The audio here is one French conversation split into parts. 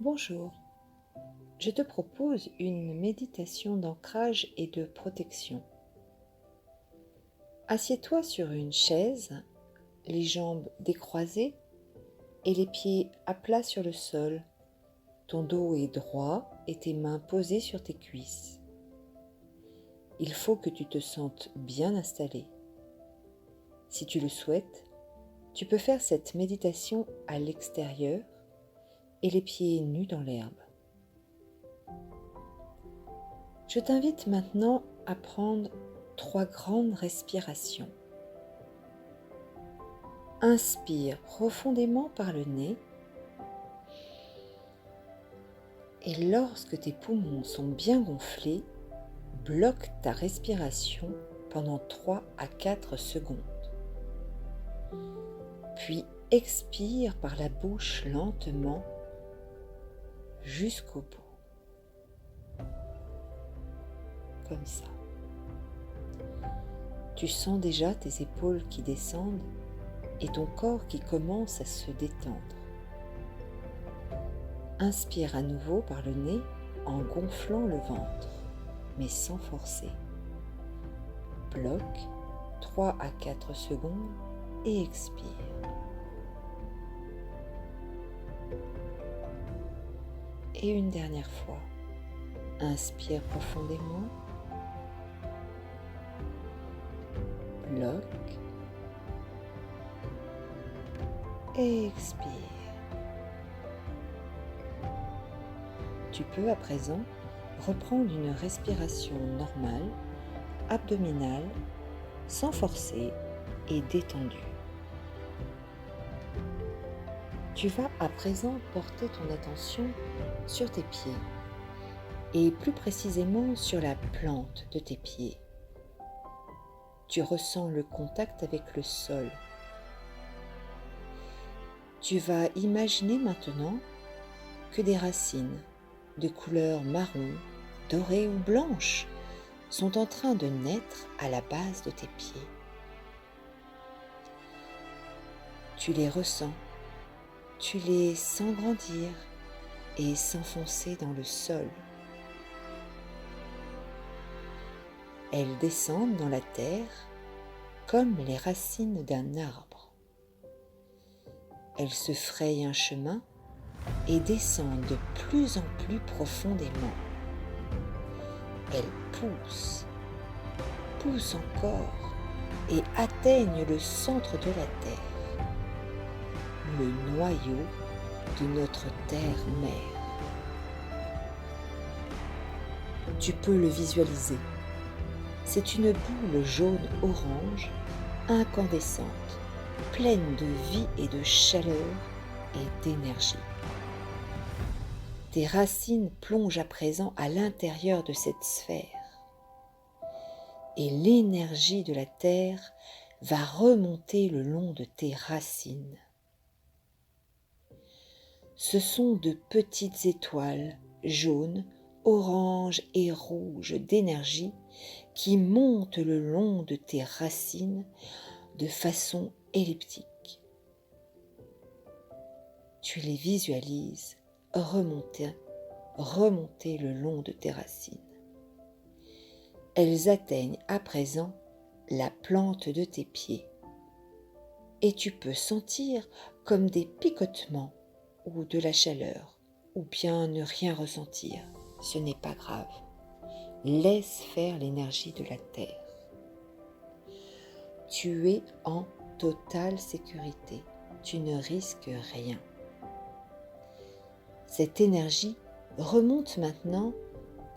Bonjour, je te propose une méditation d'ancrage et de protection. Assieds-toi sur une chaise, les jambes décroisées et les pieds à plat sur le sol. Ton dos est droit et tes mains posées sur tes cuisses. Il faut que tu te sentes bien installé. Si tu le souhaites, tu peux faire cette méditation à l'extérieur et les pieds nus dans l'herbe. Je t'invite maintenant à prendre 3 grandes respirations. Inspire profondément par le nez et lorsque tes poumons sont bien gonflés, bloque ta respiration pendant 3 à 4 secondes. Puis expire par la bouche lentement jusqu'au bout. Comme ça. Tu sens déjà tes épaules qui descendent et ton corps qui commence à se détendre. Inspire à nouveau par le nez en gonflant le ventre, mais sans forcer. Bloque 3 à 4 secondes et expire. Et une dernière fois. Inspire profondément. Bloque. Et expire. Tu peux à présent reprendre une respiration normale, abdominale, sans forcer et détendue. Tu vas à présent porter ton attention sur tes pieds et plus précisément sur la plante de tes pieds. Tu ressens le contact avec le sol. Tu vas imaginer maintenant que des racines de couleur marron, dorée ou blanche sont en train de naître à la base de tes pieds. Tu les ressens, tu les sens grandir et s'enfoncer dans le sol. Elles descendent dans la terre comme les racines d'un arbre. Elles se frayent un chemin et descendent de plus en plus profondément. Elles poussent, poussent encore et atteignent le centre de la terre, le noyau de notre terre-mère. Tu peux le visualiser. C'est une boule jaune-orange, incandescente, pleine de vie et de chaleur et d'énergie. Tes racines plongent à présent à l'intérieur de cette sphère et l'énergie de la terre va remonter le long de tes racines. Ce sont de petites étoiles jaunes, oranges et rouges d'énergie qui montent le long de tes racines de façon elliptique. Tu les visualises remonter le long de tes racines. Elles atteignent à présent la plante de tes pieds et tu peux sentir comme des picotements ou de la chaleur ou bien ne rien ressentir. Ce n'est pas grave. Laisse faire l'énergie de la terre. Tu es en totale sécurité. Tu ne risques rien. Cette énergie remonte maintenant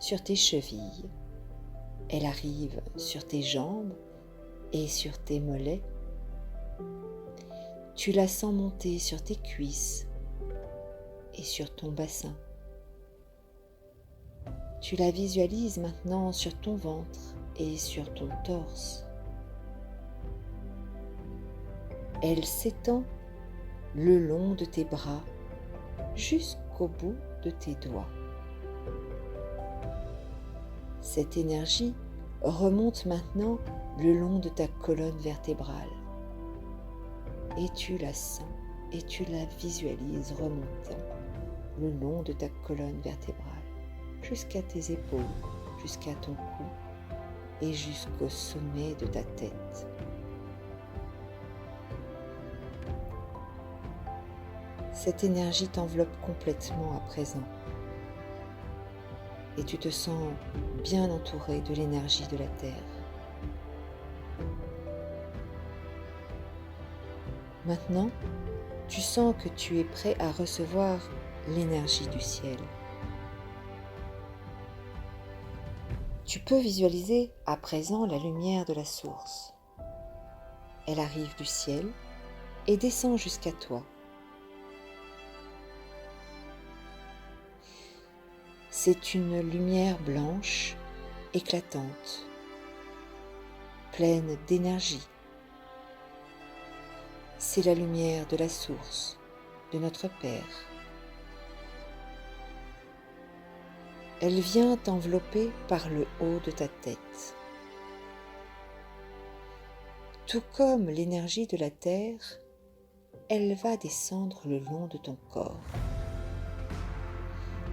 sur tes chevilles. Elle arrive sur tes jambes et sur tes mollets. Tu la sens monter sur tes cuisses et sur ton bassin. Tu la visualises maintenant sur ton ventre et sur ton torse. Elle s'étend le long de tes bras jusqu'au bout de tes doigts. Cette énergie remonte maintenant le long de ta colonne vertébrale et tu la sens et tu la visualises remontant le long de ta colonne vertébrale, jusqu'à tes épaules, jusqu'à ton cou et jusqu'au sommet de ta tête. Cette énergie t'enveloppe complètement à présent et tu te sens bien entouré de l'énergie de la Terre. Maintenant, tu sens que tu es prêt à recevoir l'énergie du ciel. Tu peux visualiser à présent la lumière de la source. Elle arrive du ciel et descend jusqu'à toi. C'est une lumière blanche, éclatante, pleine d'énergie. C'est la lumière de la source, de notre Père. Elle vient t'envelopper par le haut de ta tête. Tout comme l'énergie de la terre, elle va descendre le long de ton corps.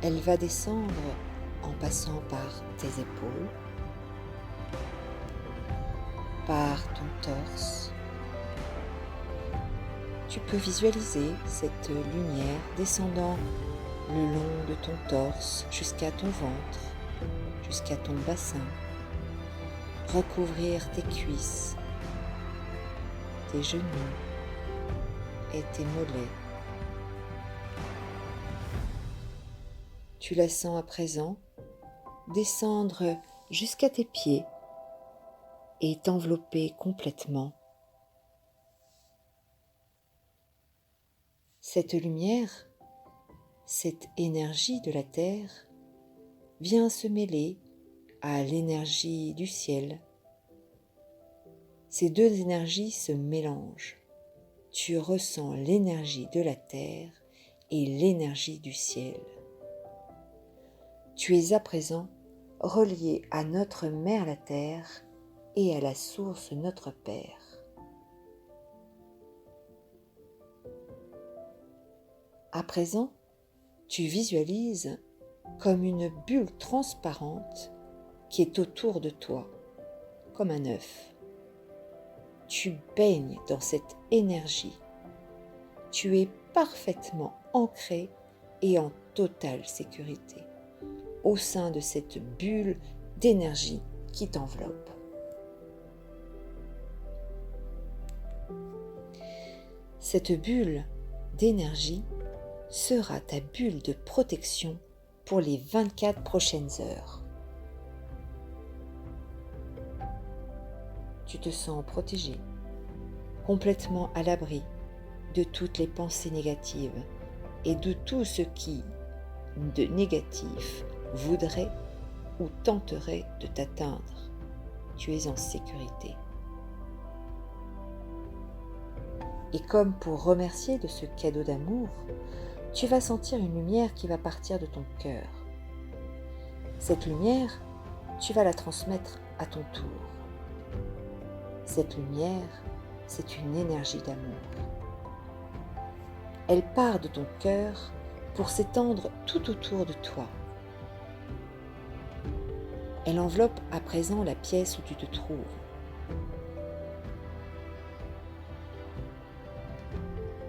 Elle va descendre en passant par tes épaules, par ton torse. Tu peux visualiser cette lumière descendant le long de ton torse jusqu'à ton ventre, jusqu'à ton bassin, recouvrir tes cuisses, tes genoux et tes mollets. Tu la sens à présent descendre jusqu'à tes pieds et t'envelopper complètement. Cette lumière, cette énergie de la terre vient se mêler à l'énergie du ciel. Ces deux énergies se mélangent. Tu ressens l'énergie de la terre et l'énergie du ciel. Tu es à présent relié à notre Mère la Terre et à la source notre Père. À présent, tu visualises comme une bulle transparente qui est autour de toi, comme un œuf. Tu baignes dans cette énergie. Tu es parfaitement ancré et en totale sécurité au sein de cette bulle d'énergie qui t'enveloppe. Cette bulle d'énergie sera ta bulle de protection pour les 24 prochaines heures. Tu te sens protégé, complètement à l'abri de toutes les pensées négatives et de tout ce qui, de négatif, voudrait ou tenterait de t'atteindre. Tu es en sécurité. Et comme pour remercier de ce cadeau d'amour, tu vas sentir une lumière qui va partir de ton cœur. Cette lumière, tu vas la transmettre à ton tour. Cette lumière, c'est une énergie d'amour. Elle part de ton cœur pour s'étendre tout autour de toi. Elle enveloppe à présent la pièce où tu te trouves.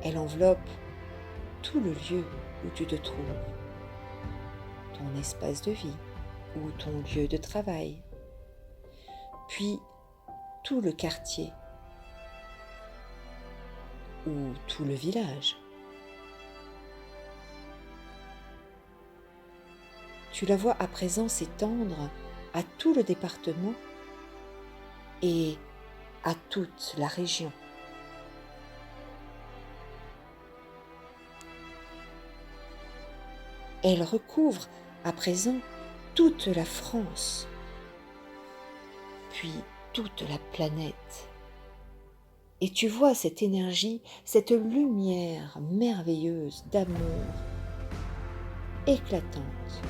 Elle enveloppe tout le lieu où tu te trouves, ton espace de vie ou ton lieu de travail, puis tout le quartier ou tout le village. Tu la vois à présent s'étendre à tout le département et à toute la région. Elle recouvre à présent toute la France, puis toute la planète. Et tu vois cette énergie, cette lumière merveilleuse d'amour, éclatante,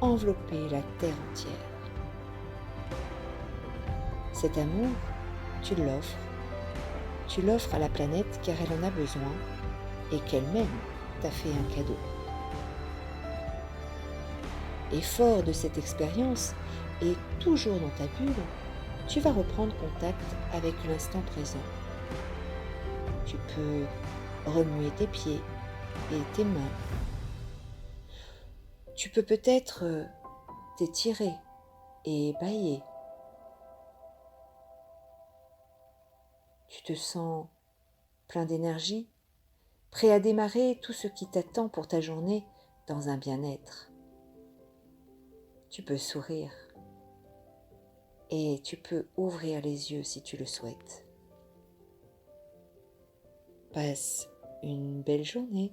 envelopper la terre entière. Cet amour, tu l'offres à la planète car elle en a besoin et qu'elle-même t'a fait un cadeau. Et fort de cette expérience, et toujours dans ta bulle, tu vas reprendre contact avec l'instant présent. Tu peux remuer tes pieds et tes mains. Tu peux peut-être t'étirer et bâiller. Tu te sens plein d'énergie, prêt à démarrer tout ce qui t'attend pour ta journée dans un bien-être. Tu peux sourire et tu peux ouvrir les yeux si tu le souhaites. Passe une belle journée.